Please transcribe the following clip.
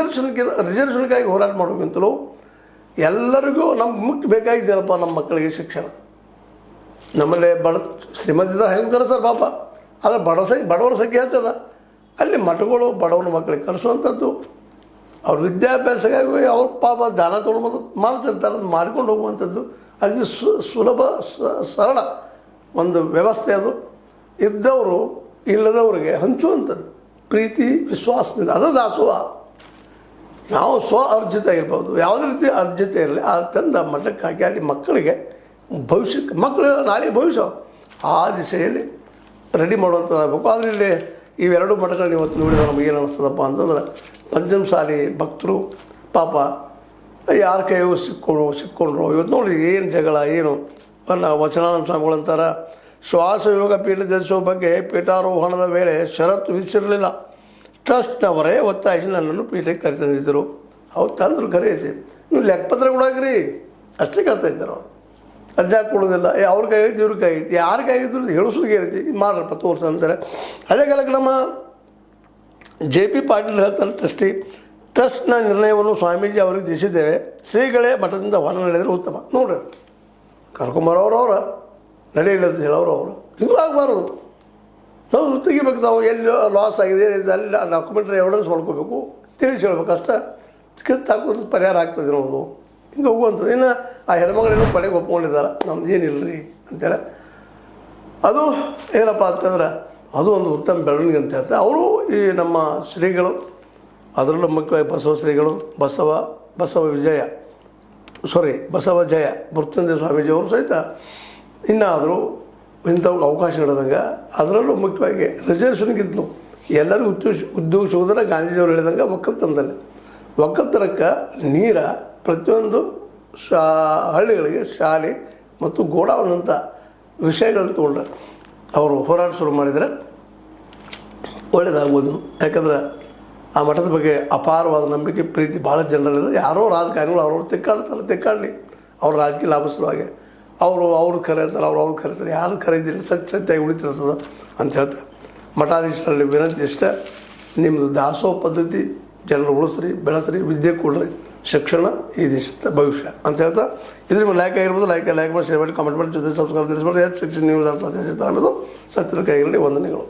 ರಿಸರ್ವೇಷನ್ಗಾಗಿ ಹೋರಾಟ ಮಾಡೋಕ್ಕಿಂತಲೂ ಎಲ್ಲರಿಗೂ ನಮ್ಗೆ ಮುಖ್ಯ ಬೇಕಾಗಿದ್ದೇನಪ್ಪ ನಮ್ಮ ಮಕ್ಕಳಿಗೆ ಶಿಕ್ಷಣ. ನಮ್ಮಲ್ಲಿ ಶ್ರೀಮಂತಿದ್ದಾರೆ ಹೆಂಗೆ ಕರೆಸ್ತಾರೆ ಪಾಪ, ಆದರೆ ಬಡವರ ಸಂಖ್ಯೆ ಹೆಚ್ಚದ. ಅಲ್ಲಿ ಮಠಗಳು ಬಡವನ ಮಕ್ಕಳಿಗೆ ಕಲಿಸುವಂಥದ್ದು, ಅವ್ರ ವಿದ್ಯಾಭ್ಯಾಸಕ್ಕಾಗಿ ಅವ್ರ ಪಾಪ ದಾನ ತೊಗೊಂಡು ಮಾಡ್ತಿರ್ತಾರೆ, ಅದು ಮಾಡ್ಕೊಂಡು ಹೋಗುವಂಥದ್ದು ಅತಿ ಸುಲಭ ಸರಳ ಒಂದು ವ್ಯವಸ್ಥೆ. ಅದು ಇದ್ದವರು ಇಲ್ಲದವರಿಗೆ ಹಂಚುವಂಥದ್ದು ಪ್ರೀತಿ ವಿಶ್ವಾಸದಿಂದ, ಅದು ದಾಸೋಹ. ನಾವು ಅರ್ಜಿತ ಇರ್ಬೋದು, ಯಾವುದೇ ರೀತಿ ಅರ್ಜಿತ ಇರಲಿ, ಆ ತಂದ ಮಠಕ್ಕೆ ಹಾಕಿ ಅಲ್ಲಿ ಮಕ್ಕಳಿಗೆ ಭವಿಷ್ಯಕ್ಕೆ, ಮಕ್ಕಳು ನಾಳೆ ಭವಿಷ್ಯ ಆ ದಿಶೆಯಲ್ಲಿ ರೆಡಿ ಮಾಡುವಂಥದ್ದಾಗಬೇಕು. ಆದರೆ ಇಲ್ಲಿ ಇವೆರಡು ಮಠಗಳನ್ನ ಇವತ್ತು ನೋಡಿದ್ರೆ ನಮಗೆ ಏನು ಅನ್ನಿಸ್ತದಪ್ಪ ಅಂತಂದ್ರೆ, ಪಂಚಮಸಾಲಿ ಭಕ್ತರು ಪಾಪ ಯಾರ ಕೈಯೂ ಸಿಕ್ಕೊಂಡ್ರು. ಇವತ್ತು ನೋಡಿ ಏನು ಜಗಳ, ಏನು ವಚನಾನಂದ ಸ್ವಾಮಿಗಳಂತಾರೆ, ಶ್ವಾಸಯೋಗ ಪೀಠ ಧರಿಸುವ ಬಗ್ಗೆ ಪೀಠಾರೋಹಣದ ವೇಳೆ ಷರತ್ತು ವಿಧಿಸಿರಲಿಲ್ಲ. ಟ್ರಸ್ಟ್ನವರೇ ಒತ್ತಾಯಿಸಿ ನನ್ನನ್ನು ಪೀಠಕ್ಕೆ ಕರೆತಂದಿದ್ದರು. ಅವ್ರು ತಂದರು ಕರೆಯಿದೆ, ನೀವು ಲೆಕ್ಕಪತ್ರ ಕೊಡಾಕ್ರಿ ಅಷ್ಟೇ ಕೇಳ್ತಾ ಇದ್ದಾರೆ ಅವರು. ಅದ್ಯಾಕೆ ಕೊಡೋದಿಲ್ಲ, ಅವ್ರ ಕೈ ಐತಿ ಇವ್ರ ಕೈ ಐತಿ, ಯಾರ ಕೈ ಇದ್ರು ಹೇಳಿಸೋಕೆ ಐತಿ, ಮಾಡ್ರಪ್ಪ ತೋರ್ಸ ಅಂತಾರೆ. ಅದೇ ಕಾಲಕ್ಕೆ ನಮ್ಮ JP ಪಾಟೀಲ್ ಹೇಳ್ತಾರೆ, ಟ್ರಸ್ಟ್ನ ನಿರ್ಣಯವನ್ನು ಸ್ವಾಮೀಜಿ ಅವ್ರಿಗೆ ತಿಳಿಸಿದ್ದೇವೆ, ಶ್ರೀಗಳೇ ಮಠದಿಂದ ಹೊರ ನಡೆದರೆ ಉತ್ತಮ. ನೋಡ್ರಿ ಕರ್ಕೊಂಬರೋರವ್ರ ನಡೆಯಲಿದ್ದು ಹೇಳೋರು ಇದು ಆಗಬಾರ್ದು. ನಾವು ತೆಗಿಬೇಕು, ನಾವು ಎಲ್ಲಿ ಲಾಸ್ ಆಗಿದೆ ಅಲ್ಲಿ ಡಾಕ್ಯುಮೆಂಟ್ರಿ ಎವಿಡೆನ್ಸ್ ಮಾಡ್ಕೋಬೇಕು, ತಿಳಿಸಿ ಹೇಳ್ಬೇಕು ಅಷ್ಟೇ. ಸ್ಕಿತ್ ಹಾಕೋದು ಪರಿಹಾರ ಆಗ್ತದೆ ನಾವು ಹಿಂಗೆ ಹೋಗುವಂಥದ್ದು. ಇನ್ನು ಆ ಹೆಣ್ಮಗಳೇನೋ ಪಡೆಗೆ ಒಪ್ಕೊಂಡಿದ್ದಾರೆ, ನಮ್ದು ಏನಿಲ್ಲ ರೀ ಅಂತೇಳಿ. ಅದು ಏನಪ್ಪ ಅಂತಂದ್ರೆ ಅದು ಒಂದು ಉತ್ತಮ ಬೆಳವಣಿಗೆ ಅಂತ ಹೇಳ್ತಾರೆ ಅವರು. ಈ ನಮ್ಮ ಶ್ರೀಗಳು, ಅದರಲ್ಲೂ ಮುಖ್ಯವಾಗಿ ಬಸವ ಶ್ರೀಗಳು, ಬಸವ ಜಯ ಮೃತ್ಯುಂಜಯ ಸ್ವಾಮೀಜಿಯವರು ಸಹಿತ ಇನ್ನಾದರೂ ಇಂಥವ್ರಿಗೆ ಅವಕಾಶ ನೀಡಿದಂಗೆ, ಅದರಲ್ಲೂ ಮುಖ್ಯವಾಗಿ ರಿಸರ್ವೇಷನ್ಗಿಂತಲೂ ಎಲ್ಲರಿಗೂ ಉದ್ಯೋಗ ಸಿಗೋದ್ರೆ ಗಾಂಧೀಜಿಯವರು ಹೇಳಿದಂಗೆ ಒಕ್ಕಲ್ತನದಲ್ಲಿ, ಒಕ್ಕಲ್ತನಕ್ಕೆ ನೀರ ಪ್ರತಿಯೊಂದು ಹಳ್ಳಿಗಳಿಗೆ ಶಾಲೆ ಮತ್ತು ಗೋಡಾವನ್ನಂಥ ವಿಷಯಗಳನ್ನು ತೊಗೊಂಡ್ರೆ ಅವರು ಹೋರಾಟ ಶುರು ಮಾಡಿದರೆ ಒಳ್ಳೆಯದಾಗ್ಬೋದು. ಯಾಕಂದ್ರೆ ಆ ಮಠದ ಬಗ್ಗೆ ಅಪಾರವಾದ ನಂಬಿಕೆ ಪ್ರೀತಿ ಭಾಳ ಜನರಲ್ಲಿದೆ. ಯಾರೋ ರಾಜಕಾರಣಿಗಳು ಅವ್ರವ್ರು ತಿಕ್ಕಾಡಲಿ ಅವ್ರ ರಾಜಕೀಯ ಲಾಭ ಸಲುವಾಗಿ ಅವ್ರು ಕರೀತಾರೆ, ಅವ್ರು ಕರೀತಾರೆ, ಯಾರು ಕರೀತೀರಿ ಸತ್ಯಾಗಿ ಉಳಿತಿರ್ತದೆ ಅಂತ ಹೇಳ್ತಾರೆ. ಮಠಾಧೀಶರಲ್ಲಿ ವಿನಂತಿ ಇಷ್ಟ, ನಿಮ್ಮದು ದಾಸೋಹ ಪದ್ಧತಿ ಜನರು ಉಳಿಸ್ರಿ, ಬೆಳೆಸ್ರಿ, ವಿದ್ಯೆ ಕೊಡ್ರಿ, ಶಿಕ್ಷಣ ಈ ದೇಶದ ಭವಿಷ್ಯ ಅಂತ ಹೇಳ್ತಾ, ಇದ್ರ ಮೇಲೆ ಲೈಕ್ ಆಗಿರ್ಬೋದು, ಲೈಕ್ ಮಾಡಿ, ಶೇರ್ ಮಾಡಿ, ಕಾಮೆಂಟ್ ಮಾಡಿ, ಜೊತೆ ಸಬ್ಸ್ಕ್ರೈಬ್ ತಿಳಿಸ್ಬೋದು. ಶಿಕ್ಷಣ ನ್ಯೂಸ್ ಅನ್ನೋದು ಸತ್ಯದ ಕೈಯಲ್ಲಿ ವಂದನೆಗಳು.